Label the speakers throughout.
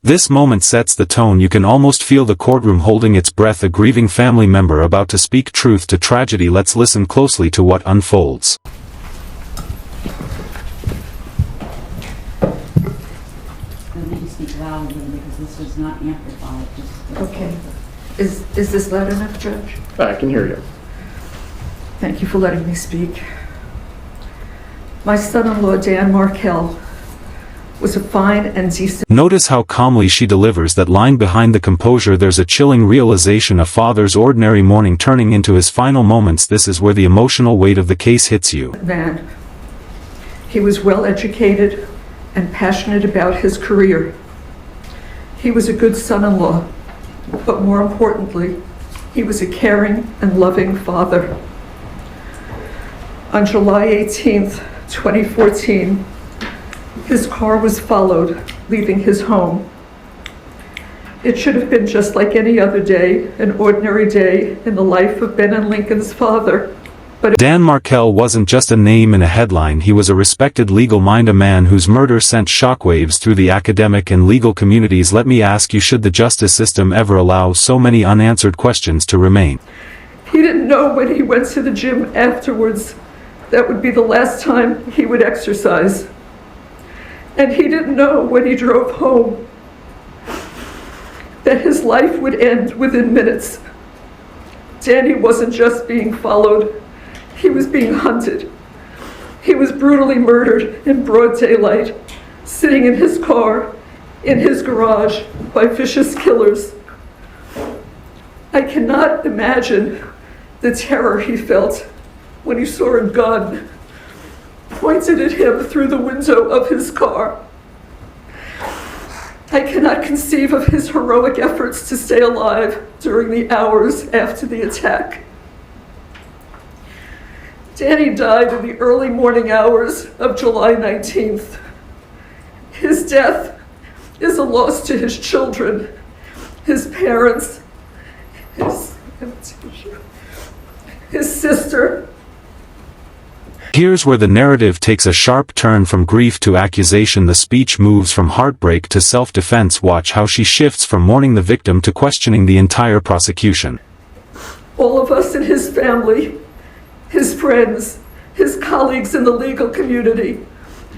Speaker 1: This moment sets the tone. You can almost feel the courtroom holding its breath, a grieving family member about to speak truth to tragedy. Let's listen closely to what unfolds.
Speaker 2: I need to speak loudly because this is not amplified.
Speaker 3: Okay. Is this loud enough, Judge?
Speaker 4: I can hear you.
Speaker 3: Thank you for letting me speak. My son-in-law, Dan Markell, was a fine and decent...
Speaker 1: Notice how calmly she delivers that line. Behind the composure there's a chilling realization, a father's ordinary morning turning into his final moments. This is where the emotional weight of the case hits you.
Speaker 3: Man. He was well educated and passionate about his career. He was a good son-in-law, but more importantly, he was a caring and loving father. On July 18th, 2014, his car was followed, leaving his home. It should have been just like any other day, an ordinary day in the life of Ben and Lincoln's father. But
Speaker 1: Dan Markell wasn't just a name in a headline. He was a respected legal mind, a man whose murder sent shockwaves through the academic and legal communities. Let me ask you, should the justice system ever allow so many unanswered questions to remain?
Speaker 3: he didn't know when he went to the gym afterwards that would be the last time he would exercise. And he didn't know when he drove home that his life would end within minutes. Danny wasn't just being followed, he was being hunted. He was brutally murdered in broad daylight, sitting in his car, in his garage, by vicious killers. I cannot imagine the terror he felt when he saw a gun pointed at him through the window of his car. I cannot conceive of his heroic efforts to stay alive during the hours after the attack. Danny died in the early morning hours of July 19th. His death is a loss to his children, his parents, his sister.
Speaker 1: Here's where the narrative takes a sharp turn from grief to accusation. The speech moves from heartbreak to self-defense. Watch how she shifts from mourning the victim to questioning the entire prosecution.
Speaker 3: All of us in his family, his friends, his colleagues in the legal community,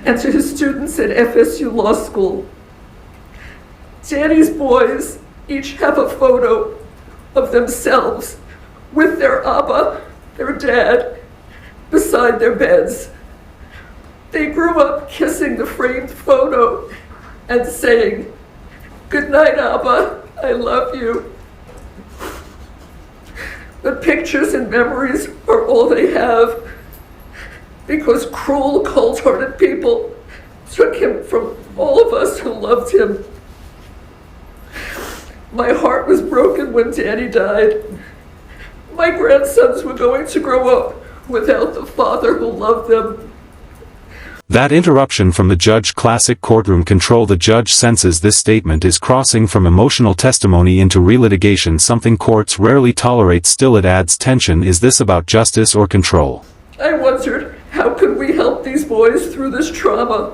Speaker 3: and to his students at FSU Law School. Danny's boys each have a photo of themselves with their Abba, their dad, beside their beds. They grew up kissing the framed photo and saying, "Good night, Abba, I love you." But pictures and memories are all they have because cruel, cold-hearted people took him from all of us who loved him. My heart was broken when Danny died. My grandsons were going to grow up without the father who loved them.
Speaker 1: That interruption from the judge. Classic courtroom control. The judge senses this statement is crossing from emotional testimony into relitigation, something courts rarely tolerate. Still, it adds tension. Is this about justice or control?
Speaker 3: I wondered, how could we help these boys through this trauma?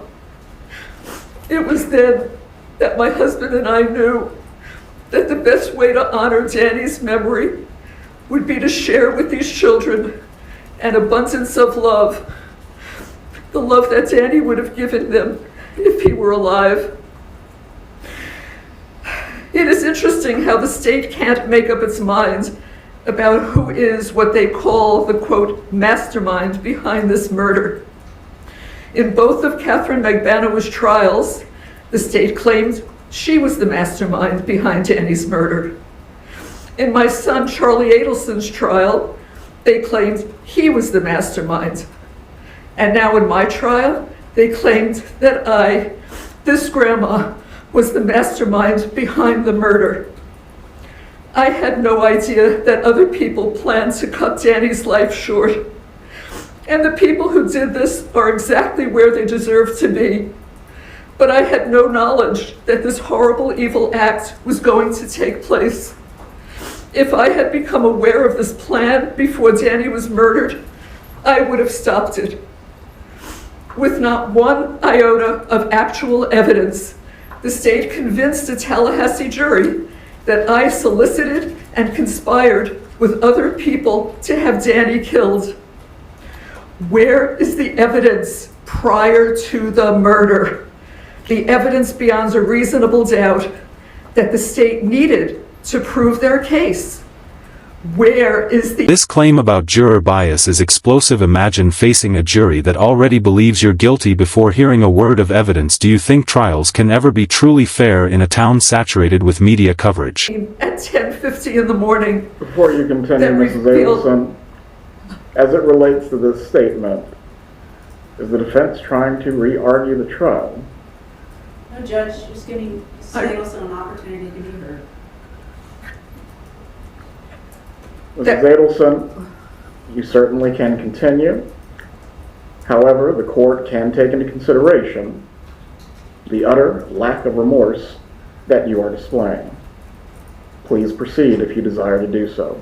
Speaker 3: It was then that my husband and I knew that the best way to honor Danny's memory would be to share with these children an abundance of love, the love that Danny would have given them if he were alive. It is interesting how the state can't make up its mind about who is what they call the, quote, mastermind behind this murder. In both of Catherine Magbanaw's trials, the state claimed she was the mastermind behind Danny's murder. In my son Charlie Adelson's trial, they claimed he was the mastermind. And now in my trial, they claimed that I, this grandma, was the mastermind behind the murder. I had no idea that other people planned to cut Danny's life short. And the people who did this are exactly where they deserve to be. But I had no knowledge that this horrible, evil act was going to take place. If I had become aware of this plan before Danny was murdered, I would have stopped it. With not one iota of actual evidence, The state convinced a Tallahassee jury that I solicited and conspired with other people to have Danny killed. Where is the evidence prior to the murder? The evidence beyond a reasonable doubt that the state needed to prove their case. Where is the...
Speaker 1: This claim about juror bias is explosive. Imagine facing a jury that already believes you're guilty before hearing a word of evidence. Do you think trials can ever be truly fair in a town saturated with media coverage?
Speaker 3: At 10:50 in the morning.
Speaker 4: Before you continue,
Speaker 3: That
Speaker 4: Mrs.
Speaker 3: revealed-
Speaker 4: Adelson, as it relates to this statement, is the defense trying to re-argue the trial?
Speaker 2: No, Judge, just giving Samuelson an opportunity to be heard.
Speaker 4: Mrs. Adelson, you certainly can continue. However, the court can take into consideration the utter lack of remorse that you are displaying. Please proceed if you desire to do so.